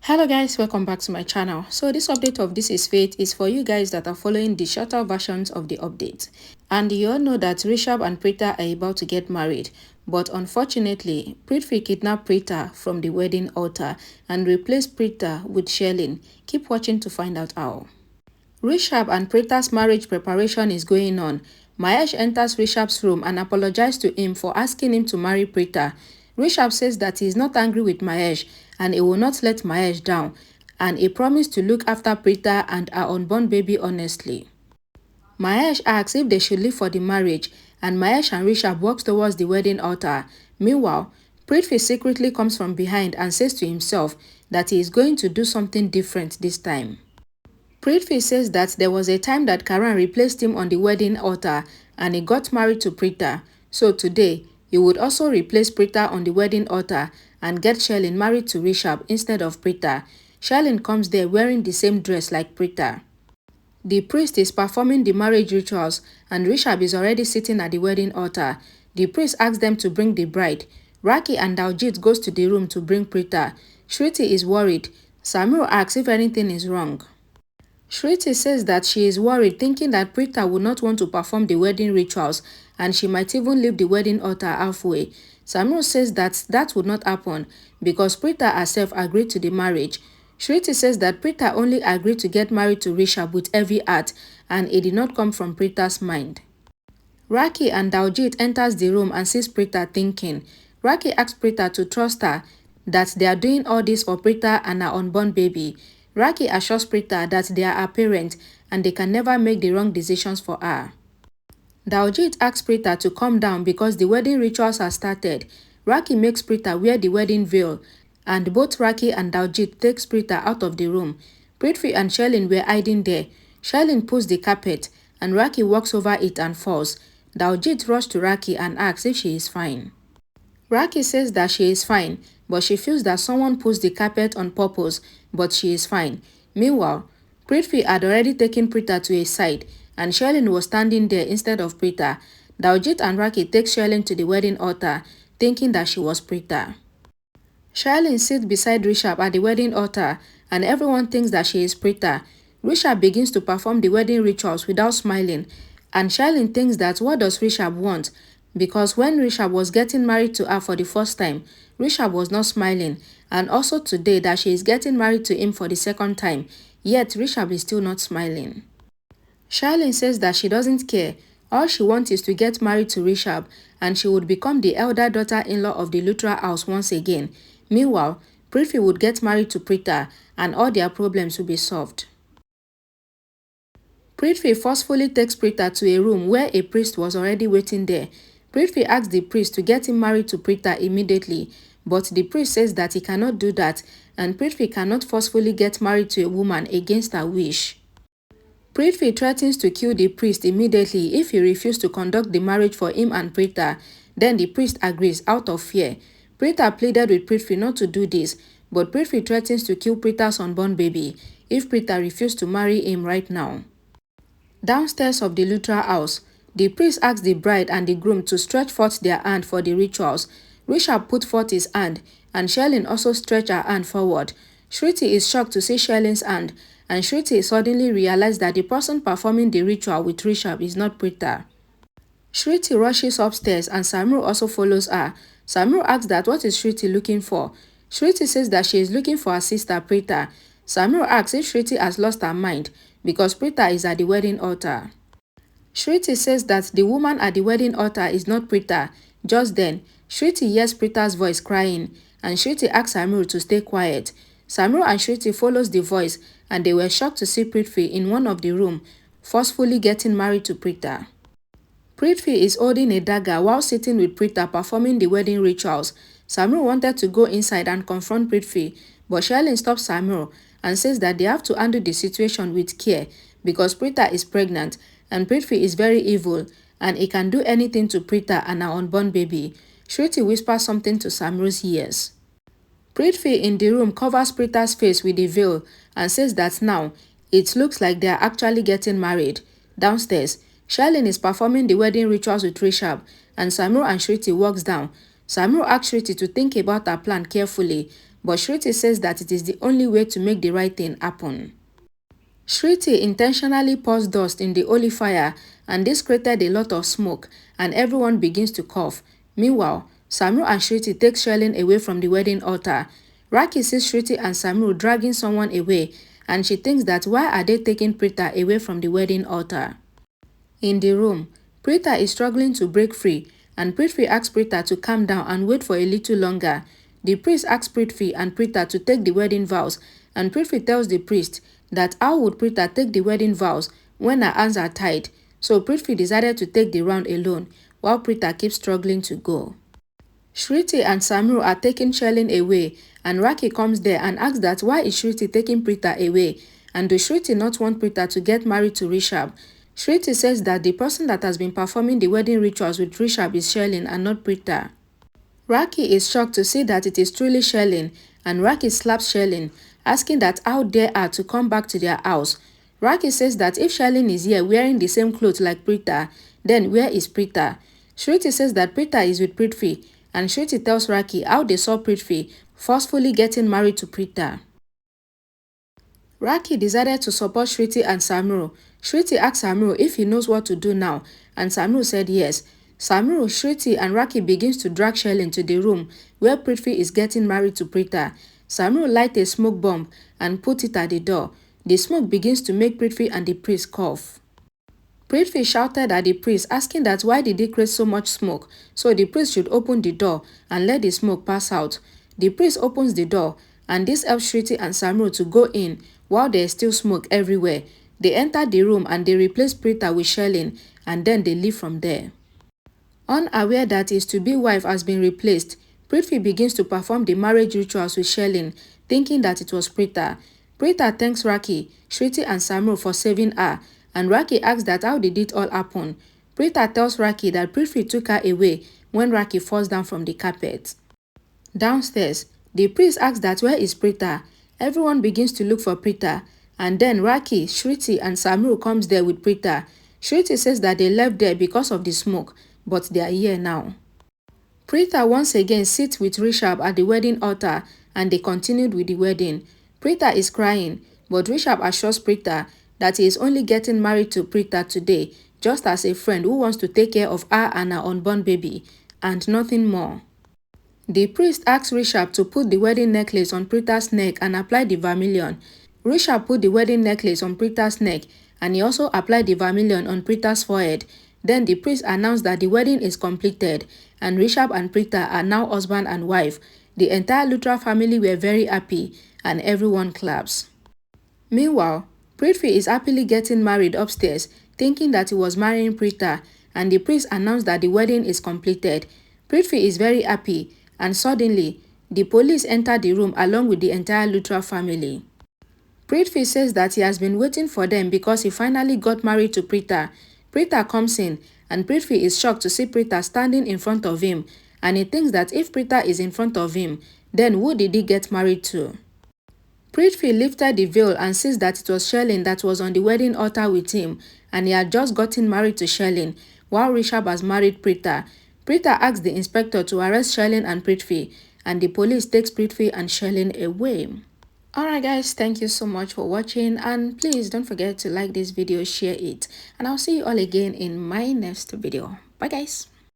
Hello guys, welcome back to my channel. So this update of This Is Fate is for you guys that are following the shorter versions of the update. And you all know that Rishab and Preeta are about to get married. But unfortunately, Prithvi kidnapped Preeta from the wedding altar and replaced Preeta with Sherlyn. Keep watching to find out how. Rishab and Preeta's marriage preparation is going on. Mahesh enters Rishab's room and apologizes to him for asking him to marry Preeta. Rishab says that he is not angry with Mahesh and he will not let Mahesh down, and he promised to look after Preeta and her unborn baby honestly. Mahesh asks if they should leave for the marriage, and Mahesh and Rishab walk towards the wedding altar. Meanwhile, Prithvi secretly comes from behind and says to himself that he is going to do something different this time. Prithvi says that there was a time that Karan replaced him on the wedding altar and he got married to Preeta. So today, he would also replace Preeta on the wedding altar and get Sherlyn married to Rishab instead of Preeta. Sherlyn comes there wearing the same dress like Preeta. The priest is performing the marriage rituals and Rishab is already sitting at the wedding altar. The priest asks them to bring the bride. Raki and Daljit goes to the room to bring Preeta. Shruti is worried. Samir asks if anything is wrong. Shruti says that she is worried, thinking that Preeta would not want to perform the wedding rituals and she might even leave the wedding altar halfway. Samuel says that would not happen because Preeta herself agreed to the marriage. Shruti says that Preeta only agreed to get married to Rishab with heavy heart and it did not come from Preeta's mind. Raki and Daljit enters the room and sees Preeta thinking. Raki asks Preeta to trust her, that they are doing all this for Preeta and her unborn baby. Raki assures Preeta that they are her parents and they can never make the wrong decisions for her. Daljit asks Preeta to calm down because the wedding rituals are started. Raki makes Preeta wear the wedding veil and both Raki and Daljit takes Preeta out of the room. Prithvi and Sherlyn were hiding there. Sherlyn pulls the carpet and Raki walks over it and falls. Daljit rushes to Raki and asks if she is fine. Raki says that she is fine, but she feels that someone pushed the carpet on purpose, but she is fine. Meanwhile, Prithvi had already taken Preeta to his side, and Sherlyn was standing there instead of Preeta. Daljit and Raki take Sherlyn to the wedding altar, thinking that she was Preeta. Sherlyn sits beside Rishab at the wedding altar, and everyone thinks that she is Preeta. Rishab begins to perform the wedding rituals without smiling, and Sherlyn thinks that what does Rishab want? Because when Rishab was getting married to her for the first time, Rishab was not smiling, and also today that she is getting married to him for the second time, yet Rishab is still not smiling. Sherlyn says that she doesn't care, all she wants is to get married to Rishab, and she would become the elder daughter-in-law of the Luthra house once again. Meanwhile, Prithvi would get married to Preeta, and all their problems will be solved. Prithvi forcefully takes Preeta to a room where a priest was already waiting there. Prithvi asks the priest to get him married to Preeta immediately, but the priest says that he cannot do that and Prithvi cannot forcefully get married to a woman against her wish. Prithvi threatens to kill the priest immediately if he refuses to conduct the marriage for him and Preeta. Then the priest agrees out of fear. Preeta pleaded with Prithvi not to do this, but Prithvi threatens to kill Preeta's unborn baby if Preeta refuses to marry him right now. Downstairs of the Luthra house, the priest asks the bride and the groom to stretch forth their hand for the rituals. Rishab put forth his hand, and Sherlyn also stretched her hand forward. Shruti is shocked to see Sherlyn's hand, and Shruti suddenly realizes that the person performing the ritual with Rishab is not Preeta. Shruti rushes upstairs and Samir also follows her. Samir asks that what is Shruti looking for. Shruti says that she is looking for her sister Preeta. Samir asks if Shruti has lost her mind because Preeta is at the wedding altar. Shruti says that the woman at the wedding altar is not Preeta. Just then, Shruti hears Preeta's voice crying, and Shruti asks Samir to stay quiet. Samir and Shruti follows the voice, and they were shocked to see Prithvi in one of the rooms, forcefully getting married to Preeta. Prithvi is holding a dagger while sitting with Preeta performing the wedding rituals. Samir wanted to go inside and confront Prithvi, but Sherlyn stops Samir and says that they have to handle the situation with care because Preeta is pregnant and Prithvi is very evil and he can do anything to Preeta and her unborn baby. Shruti whispers something to Samir's ears. Prithvi in the room covers Preeta's face with a veil and says that now it looks like they are actually getting married. Downstairs, Sherlyn is performing the wedding rituals with Rishab and Samir and Shruti walks down. Samir asks Shruti to think about her plan carefully, but Shruti says that it is the only way to make the right thing happen. Shruti intentionally pours dust in the holy fire, and this created a lot of smoke, and everyone begins to cough. Meanwhile, Samru and Shruti take Sherlyn away from the wedding altar. Raki sees Shruti and Samru dragging someone away, and she thinks that why are they taking Preeta away from the wedding altar? In the room, Preeta is struggling to break free, and Prithvi asks Preeta to calm down and wait for a little longer. The priest asks Prithvi and Preeta to take the wedding vows, and Prithvi tells the priest that how would Preeta take the wedding vows when her hands are tied, so Prithvi decided to take the round alone, while Preeta keeps struggling to go. Shruti and Samru are taking Sherlyn away, and Raki comes there and asks that why is Shruti taking Preeta away, and does Shruti not want Preeta to get married to Rishab? Shruti says that the person that has been performing the wedding rituals with Rishab is Sherlyn and not Preeta. Raki is shocked to see that it is truly Sherlyn, and Raki slaps Sherlyn, asking that how dare her to come back to their house. Raki says that if Sherlyn is here wearing the same clothes like Preeta, then where is Preeta? Shruti says that Preeta is with Prithvi, and Shruti tells Raki how they saw Prithvi forcefully getting married to Preeta. Raki decided to support Shruti and Samru. Shruti asked Samru if he knows what to do now, and Samru said yes. Samru, Shruti and Raki begins to drag Sherlyn to the room where Prithvi is getting married to Preeta. Samru lights a smoke bomb and puts it at the door. The smoke begins to make Prithvi and the priest cough. Prithvi shouted at the priest asking that why did he create so much smoke, so the priest should open the door and let the smoke pass out. The priest opens the door, and this helps Shruti and Samru to go in while there is still smoke everywhere. They enter the room and they replace Preeta with Sherlyn, and then they leave from there. Unaware that his to-be wife has been replaced, Prithvi begins to perform the marriage rituals with Sherlyn, thinking that it was Preeta. Preeta thanks Raki, Shruti and Samru for saving her, and Raki asks that how did it all happen. Preeta tells Raki that Prithvi took her away when Raki falls down from the carpet. Downstairs, the priest asks that where is Preeta. Everyone begins to look for Preeta, and then Raki, Shruti and Samru comes there with Preeta. Shruti says that they left there because of the smoke, but they are here now. Preeta once again sits with Rishab at the wedding altar, and they continued with the wedding. Preeta is crying, but Rishab assures Preeta that he is only getting married to Preeta today, just as a friend who wants to take care of her and her unborn baby, and nothing more. The priest asks Rishab to put the wedding necklace on Preeta's neck and apply the vermilion. Rishab put the wedding necklace on Preeta's neck, and he also applied the vermilion on Preeta's forehead. Then the priest announced that the wedding is completed, and Rishab and Preeta are now husband and wife. The entire Luthra family were very happy, and everyone claps. Meanwhile, Prithvi is happily getting married upstairs, thinking that he was marrying Preeta, and the priest announced that the wedding is completed. Prithvi is very happy, and suddenly, the police enter the room along with the entire Luthra family. Prithvi says that he has been waiting for them because he finally got married to Preeta. Preeta comes in, and Prithvi is shocked to see Preeta standing in front of him, and he thinks that if Preeta is in front of him, then who did he get married to? Prithvi lifted the veil and sees that it was Sherlyn that was on the wedding altar with him, and he had just gotten married to Sherlyn, while Rishab has married Preeta. Preeta asks the inspector to arrest Sherlyn and Prithvi, and the police takes Prithvi and Sherlyn away. Alright guys, thank you so much for watching, and please don't forget to like this video, share it, and I'll see you all again in my next video. Bye guys.